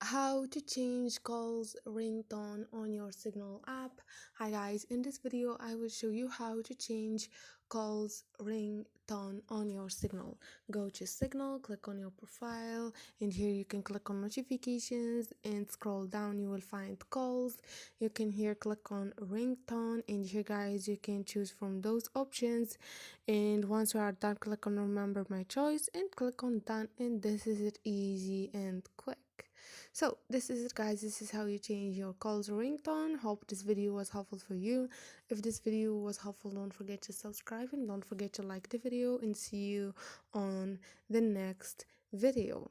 How to change calls ringtone on your Signal app. Hi guys, in this video I will show you how to change calls ringtone on your Signal. Go to Signal, click on your profile, and here you can click on notifications and scroll down. You will find calls. You can here click on ringtone, and here guys you can choose from those options, and once you are done, click on remember my choice and click on done, and this is it, easy and quick. So this is it guys, this is how you change your calls ringtone. Hope this video was helpful for you. If this video was helpful, don't forget to subscribe and don't forget to like the video, and see you on the next video.